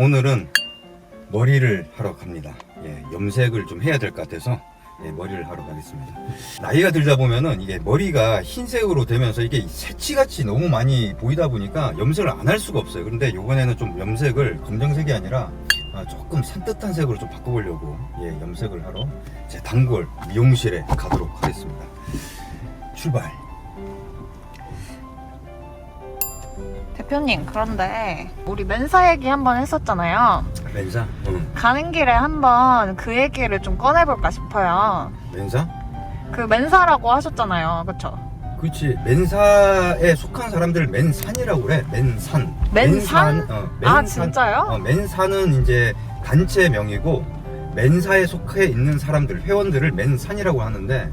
오늘은 머리를 하러 갑니다. 염색을 좀 해야 될 것 같아서 머리를 하러 가겠습니다. 나이가 들다 보면은 이게 머리가 흰색으로 되면서 이게 새치같이 너무 많이 보이다 보니까 염색을 안 할 수가 없어요. 그런데 이번에는 좀 염색을 검정색이 아니라 조금 산뜻한 색으로 좀 바꿔보려고 염색을 하러 제 단골 미용실에 가도록 하겠습니다. 출발. 대표님, 그런데 우리 멘사 얘기 한번 했었잖아요. 멘사? 응. 가는 길에 한번 그 얘기를 좀 꺼내볼까 싶어요. 멘사? 그 멘사라고 하셨잖아요, 그쵸? 그렇지. 맨사에 속한 사람들 맨산이라고 그래. 맨산. 맨산? 아, 진짜요? 맨산은 이제 단체명이고 맨사에 속해 있는 사람들, 회원들을 맨산이라고 하는데,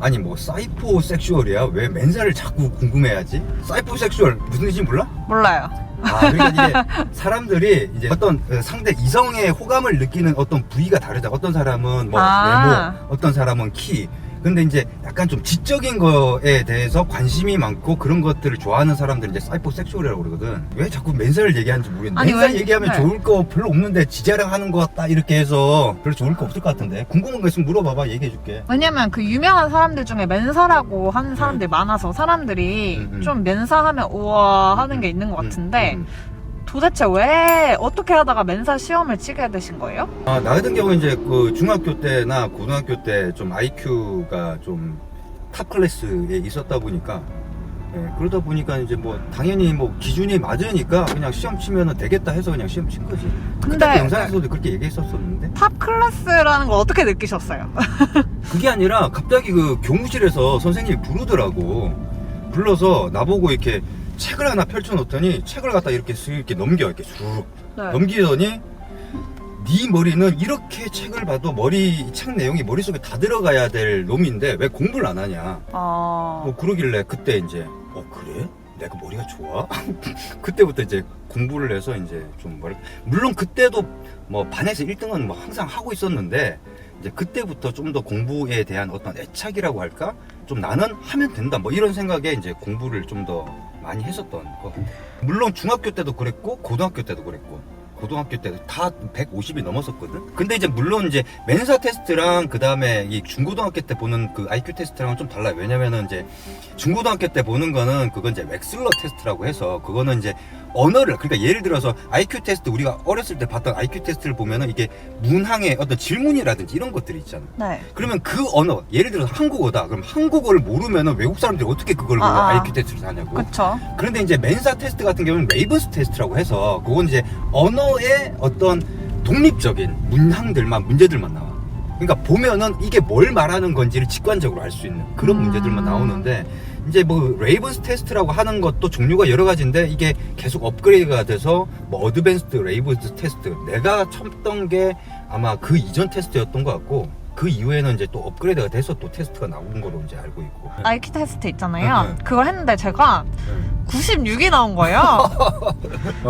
아니 뭐 사이코 섹슈얼이야? 왜 맨사를 자꾸 궁금해하지? 사이코 섹슈얼 무슨 뜻인지 몰라? 몰라요. 그러니까 이게 사람들이 이제 어떤 상대 이성의 호감을 느끼는 어떤 부위가 다르다. 어떤 사람은 뭐 외모, 어떤 사람은 키. 근데 이제 약간 좀 지적인 거에 대해서 관심이 많고 그런 것들을 좋아하는 사람들은 이제 사이코 섹슈얼이라고 그러거든. 왜 자꾸 맨사를 얘기하는지 모르겠는데. 아니, 맨사 왜? 얘기하면 네. 좋을 거 별로 없는데 지자랑 하는 거 같다 이렇게 해서 별로 좋을 거 없을 것 같은데. 궁금한 거 있으면 물어봐봐. 얘기해줄게. 왜냐면 그 유명한 사람들 중에 멘사라고 하는 사람들이 많아서 사람들이 좀 멘사하면 우와 하는 게 있는 것 같은데 도대체 왜 어떻게 하다가 멘사 시험을 치게 되신 거예요? 나 같은 경우는 이제 그 중학교 때나 고등학교 때 좀 IQ가 좀 탑 클래스에 있었다 보니까, 그러다 보니까 이제 뭐 당연히 뭐 기준이 맞으니까 그냥 시험 치면은 되겠다 해서 그냥 시험 친 거지. 근데 그때 영상에서도 그렇게 얘기했었었는데. 탑 클래스라는 걸 어떻게 느끼셨어요? 그게 아니라 갑자기 그 교무실에서 선생님이 부르더라고. 불러서 나보고 이렇게 책을 하나 펼쳐놓더니 책을 갖다 이렇게 쓱 이렇게 넘겨, 이렇게 쑥 넘기더니, 네 머리는 이렇게 책을 봐도 책 내용이 머릿속에 다 들어가야 될 놈인데 왜 공부를 안 하냐. 뭐 그러길래 그때 이제 그래? 내가 머리가 좋아? 그때부터 이제 공부를 해서 이제 좀 물론 그때도 뭐 반에서 1등은 뭐 항상 하고 있었는데, 이제 그때부터 좀 더 공부에 대한 어떤 애착이라고 할까? 좀 나는 하면 된다 뭐 이런 생각에 이제 공부를 좀 더 많이 했었던 것 같아요. 물론 중학교 때도 그랬고 고등학교 때도 그랬고, 고등학교 때도 다 150이 넘었었거든. 근데 이제 물론 이제 멘사 테스트랑 그 다음에 이 중고등학교 때 보는 그 IQ 테스트랑은 좀 달라요. 왜냐면은 이제 중고등학교 때 보는 거는 그건 이제 웩슬러 테스트라고 해서, 그거는 이제 언어를, 그러니까 예를 들어서 IQ 테스트, 우리가 어렸을 때 봤던 IQ 테스트를 보면은 이게 문항의 어떤 질문이라든지 이런 것들이 있잖아. 네. 그러면 그 언어, 예를 들어서 한국어다. 그럼 한국어를 모르면은 외국 사람들이 어떻게 그걸 IQ 테스트를 하냐고. 그쵸. 그런데 이제 멘사 테스트 같은 경우는 레이븐스 테스트라고 해서, 그건 이제 언어의 어떤 독립적인 문제들만 나와. 그러니까 보면은 이게 뭘 말하는 건지를 직관적으로 알 수 있는 그런 문제들만 나오는데, 이제 뭐 레이븐스 테스트라고 하는 것도 종류가 여러 가지인데 이게 계속 업그레이드가 돼서 뭐 어드밴스드 레이븐스 테스트, 내가 쳤던 게 아마 그 이전 테스트였던 것 같고, 그 이후에는 이제 또 업그레이드가 돼서 또 테스트가 나온 걸로 이제 알고 있고. IQ 테스트 있잖아요. 그걸 했는데 제가 96이 나온 거예요.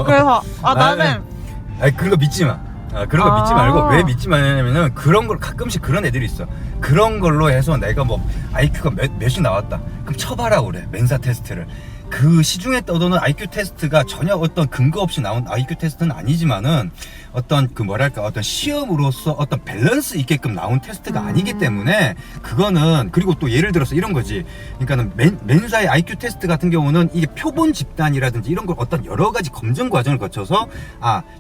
그래서 나는 그런 거 믿지 마. 그런 거 믿지 말고, 왜 믿지 마냐면은 그런 걸 가끔씩 그런 애들이 있어. 그런 걸로 해서 내가 뭐 IQ가 몇이 나왔다. 그럼 쳐봐라 그래. 멘사 테스트를. 그 시중에 떠도는 IQ 테스트가 전혀 어떤 근거 없이 나온 IQ 테스트는 아니지만은 어떤 그 뭐랄까 어떤 시험으로서 어떤 밸런스 있게끔 나온 테스트가 아니기 때문에 그거는, 그리고 또 예를 들어서 이런 거지. 그러니까는 멘사의 IQ 테스트 같은 경우는 이게 표본 집단이라든지 이런 걸 어떤 여러 가지 검증 과정을 거쳐서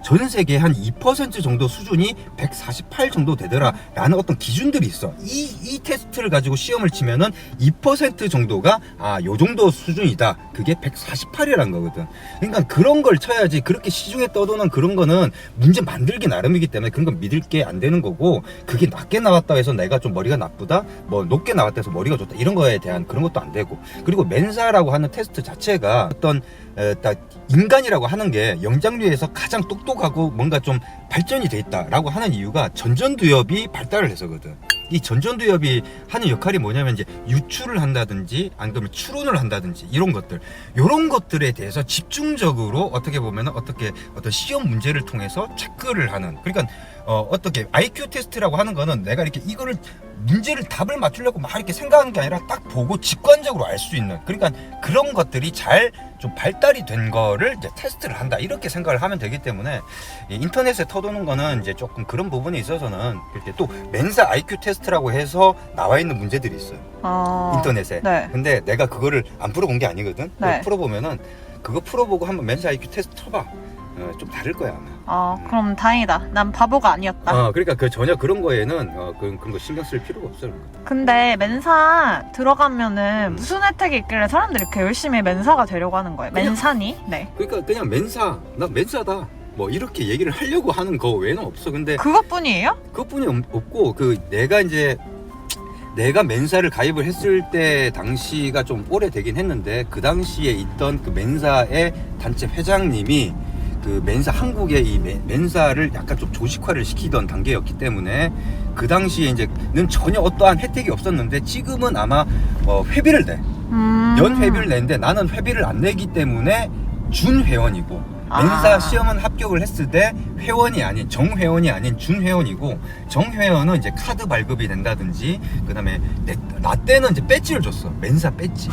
전 세계 한 2% 정도 수준이 148 정도 되더라 라는 어떤 기준들이 있어. 이 테스트를 가지고 시험을 치면은 2% 정도가 요 정도 수준이다. 그게 148이라는 거거든. 그러니까 그런 걸 쳐야지. 그렇게 시중에 떠도는 그런 거는 문제 만들기 나름이기 때문에 그런 건 믿을 게 안 되는 거고, 그게 낮게 나왔다 해서 내가 좀 머리가 나쁘다, 뭐 높게 나왔다 해서 머리가 좋다, 이런 거에 대한 그런 것도 안 되고. 그리고 멘사라고 하는 테스트 자체가 어떤 딱 인간이라고 하는 게 영장류에서 가장 똑똑하고 뭔가 좀 발전이 돼 있다라고 하는 이유가 전전두엽이 발달을 해서거든. 이 전전두엽이 하는 역할이 뭐냐면 이제 유출을 한다든지 아니면 추론을 한다든지 이런 것들에 대해서 집중적으로 어떻게 보면 어떤 시험 문제를 통해서 체크를 하는. 그러니까 어떻게 IQ 테스트라고 하는 거는 내가 이렇게 이거를 문제를 답을 맞추려고 막 이렇게 생각하는 게 아니라 딱 보고 직관적으로 알 수 있는, 그러니까 그런 것들이 잘 좀 발달이 된 거를 이제 테스트를 한다 이렇게 생각을 하면 되기 때문에 이 인터넷에 터도는 거는 이제 조금 그런 부분에 있어서는 이렇게 또 멘사 IQ 테스트라고 해서 나와 있는 문제들이 있어요. 인터넷에. 네. 근데 내가 그거를 안 풀어본 게 아니거든. 네. 풀어보면은 그거 풀어보고 한번 멘사 IQ 테스트 쳐봐. 좀 다를 거야 아마. 그럼 다행이다. 난 바보가 아니었다. 그러니까 그 전혀 그런 거에는 그런 거 신경 쓸 필요가 없어. 근데 멘사 들어가면은 무슨 혜택이 있길래 사람들이 이렇게 열심히 멘사가 되려고 하는 거예요? 그냥- 멘사니? 네. 그러니까 그냥 나 멘사다. 뭐 이렇게 얘기를 하려고 하는 거 외에는 없어. 근데 그것뿐이에요? 그것뿐이 없고 내가 멘사를 가입을 했을 때 당시가 좀 오래되긴 했는데 그 당시에 있던 그 멘사의 단체 회장님이 그 멘사 한국의 이 멘사를 약간 좀 조직화를 시키던 단계였기 때문에 그 당시에 이제는 전혀 어떠한 혜택이 없었는데 지금은 아마 회비를 내. 연 회비를 내는데 나는 회비를 안 내기 때문에 준 회원이고 멘사 시험은 합격을 했을 때 회원이 아닌 정회원이 아닌 준회원이고 정회원은 이제 카드 발급이 된다든지 그다음에 나 때는 이제 배지를 줬어. 멘사 배지.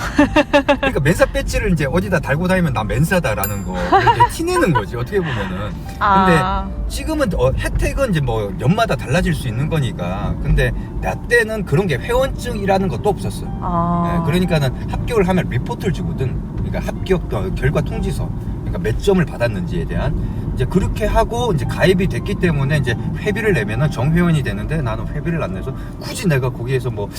그러니까 멘사 배지를 이제 어디다 달고 다니면 나 멘사다라는 거 이렇게 티내는 거지 어떻게 보면은. 근데 지금은 혜택은 이제 뭐 연마다 달라질 수 있는 거니까. 근데 나 때는 그런 게 회원증이라는 것도 없었어. 네, 그러니까는 합격을 하면 리포트를 주거든. 그러니까 합격 결과 통지서. 그러니까 몇 점을 받았는지에 대한 이제 그렇게 하고 이제 가입이 됐기 때문에 이제 회비를 내면은 정회원이 되는데 나는 회비를 안 내서 굳이 내가 거기에서 뭐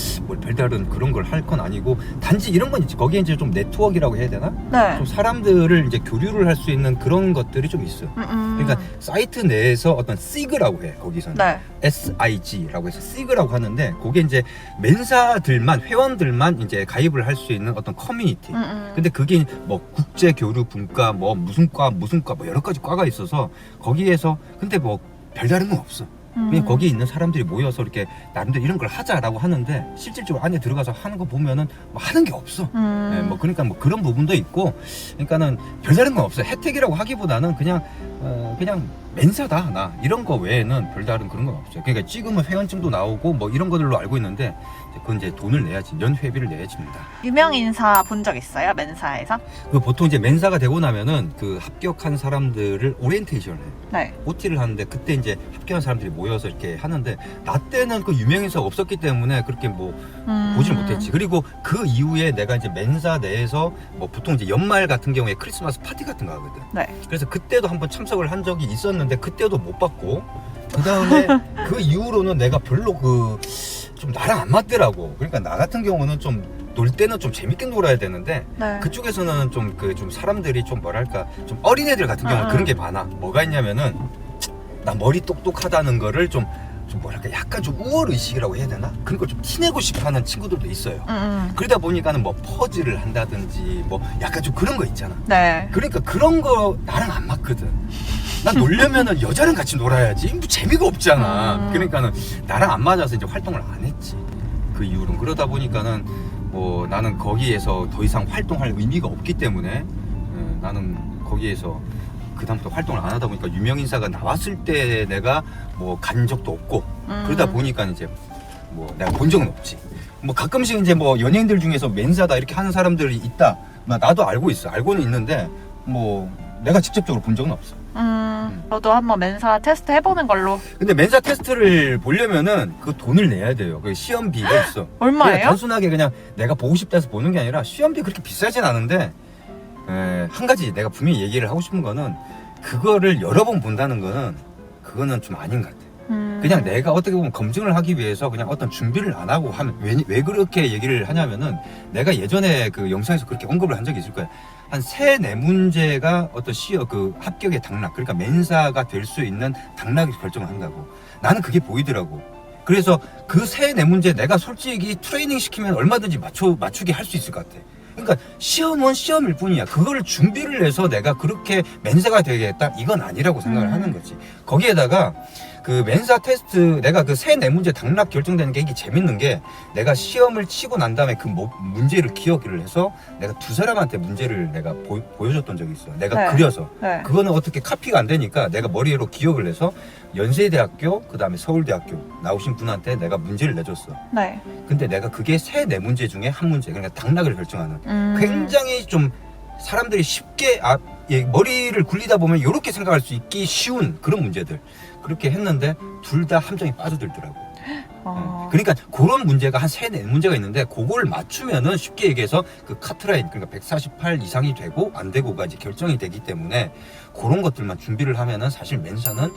별다른 그런 걸 할 건 아니고 단지 이런 건 있지. 거기에 이제 좀 네트워크라고 해야 되나? 네. 좀 사람들을 이제 교류를 할 수 있는 그런 것들이 좀 있어. 그러니까 사이트 내에서 어떤 SIG라고 해. 거기서는 네. SIG라고 해서 SIG라고 하는데 그게 이제 멘사들만 회원들만 이제 가입을 할 수 있는 어떤 커뮤니티. 근데 그게 뭐 국제 교류 분과 뭐 무슨 과 뭐 여러 가지 과가 있어서 거기에서 근데 뭐 별다른 건 없어. 그냥 거기에 있는 사람들이 모여서 이렇게 나름대로 이런 걸 하자라고 하는데 실질적으로 안에 들어가서 하는 거 보면은 뭐 하는 게 없어. 네, 뭐 그러니까 뭐 그런 부분도 있고 그러니까는 별다른 건 없어. 혜택이라고 하기보다는 그냥 멘사다 나 이런 거 외에는 별다른 그런 건 없어요. 그러니까 지금은 회원증도 나오고 뭐 이런 것들로 알고 있는데 그건 이제 돈을 내야지 연 회비를 내야지입니다. 유명 인사 본 적 있어요? 멘사에서? 그 보통 이제 멘사가 되고 나면은 그 합격한 사람들을 오리엔테이션을 해. 네. OT를 하는데 그때 이제 합격한 사람들이 모여서 이렇게 하는데 나 때는 그 유명 인사가 없었기 때문에 그렇게 뭐 보질 못했지. 그리고 그 이후에 내가 이제 멘사 내에서 뭐 보통 이제 연말 같은 경우에 크리스마스 파티 같은 거 하거든. 네. 그래서 그때도 한번 참석을 한 적이 있었는데 그때도 못 받고 그 다음에 그 이후로는 내가 별로 좀 나랑 안 맞더라고. 그러니까 나 같은 경우는 좀 놀 때는 좀 재밌게 놀아야 되는데 네. 그쪽에서는 좀 사람들이 좀 뭐랄까 좀 어린애들 같은 경우는 그런 게 많아. 뭐가 있냐면은 나 머리 똑똑하다는 거를 좀 뭐랄까 약간 좀 우월 의식이라고 해야 되나? 그런 걸 좀 티내고 싶어하는 친구들도 있어요. 그러다 보니까는 뭐 퍼즐을 한다든지 뭐 약간 좀 그런 거 있잖아. 네. 그러니까 그런 거 나랑 안 맞거든. 난 놀려면은 여자랑 같이 놀아야지. 뭐 재미가 없잖아. 그러니까는 나랑 안 맞아서 이제 활동을 안 했지. 그 이후로는. 그러다 보니까는 뭐 나는 거기에서 더 이상 활동할 의미가 없기 때문에 나는 거기에서 그 다음부터 활동을 안 하다 보니까 유명 인사가 나왔을 때 내가 뭐 간 적도 없고 그러다 보니까 이제 뭐 내가 본 적은 없지. 뭐 가끔씩 이제 뭐 연예인들 중에서 멘사다 이렇게 하는 사람들이 있다. 나도 알고 있어. 알고는 있는데 뭐 내가 직접적으로 본 적은 없어. 저도 한번 멘사 테스트 해보는 걸로. 근데 멘사 테스트를 보려면은 그 돈을 내야 돼요. 그 시험비가 있어. 얼마예요? 그냥 단순하게 그냥 내가 보고 싶다 해서 보는 게 아니라 시험비 그렇게 비싸진 않은데 한 가지 내가 분명히 얘기를 하고 싶은 거는 그거를 여러 번 본다는 거는 그거는 좀 아닌 것 같아. 그냥 내가 어떻게 보면 검증을 하기 위해서 그냥 어떤 준비를 안 하고 하면 왜 그렇게 얘기를 하냐면은 내가 예전에 그 영상에서 그렇게 언급을 한 적이 있을 거야. 한 3-4문제가 어떤 그 합격의 당락, 그러니까 멘사가 될 수 있는 당락을 결정을 한다고. 나는 그게 보이더라고. 그래서 그 3-4문제 내가 솔직히 트레이닝 시키면 얼마든지 맞추게 할 수 있을 것 같아. 그러니까 시험은 시험일 뿐이야. 그거를 준비를 해서 내가 그렇게 멘사가 되겠다 이건 아니라고 생각을 하는 거지. 거기에다가 그 멘사 테스트 내가 그 3-4문제 당락 결정되는 게 이게 재밌는 게 내가 시험을 치고 난 다음에 그 문제를 기억을 해서 내가 2사람한테 문제를 내가 보여줬던 적이 있어. 내가 그려서. 그거는 어떻게 카피가 안 되니까 내가 머리로 기억을 해서 연세대학교 그다음에 서울대학교 나오신 분한테 내가 문제를 내줬어. 근데 내가 그게 3-4문제 중에 한 문제, 그러니까 당락을 결정하는 굉장히 좀 사람들이 쉽게 머리를 굴리다 보면 이렇게 생각할 수 있기 쉬운 그런 문제들 그렇게 했는데 둘 다 함정에 빠져들더라고. 그러니까 그런 문제가 한 3-4문제가 있는데 그걸 맞추면은 쉽게 얘기해서 그 카트라인 그러니까 148 이상이 되고 안 되고가 이제 결정이 되기 때문에 그런 것들만 준비를 하면은 사실 맨사는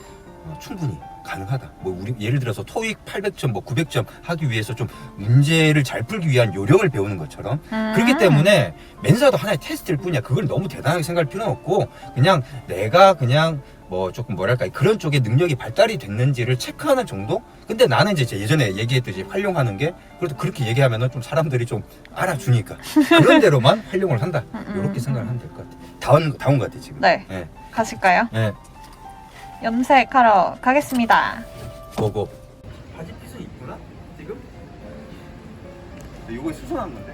충분히 가능하다. 뭐 우리 예를 들어서 토익 800점 뭐 900점 하기 위해서 좀 문제를 잘 풀기 위한 요령을 배우는 것처럼 그렇기 때문에 맨사도 하나의 테스트일 뿐이야. 그걸 너무 대단하게 생각할 필요는 없고 그냥 내가 그냥 뭐 조금 뭐랄까 그런 쪽에 능력이 발달이 됐는지를 체크하는 정도? 근데 나는 이제 예전에 얘기했듯이 활용하는 게 그래도 그렇게 얘기하면은 좀 사람들이 좀 알아주니까 그런 대로만 활용을 한다. 이렇게 생각을 하면 될 것 같아. 다운 것 같아 지금. 네. 네. 가실까요? 네. 염색하러 가겠습니다. 고고. 바지 핏은 이쁘나? 지금? 이거 수선한 건데?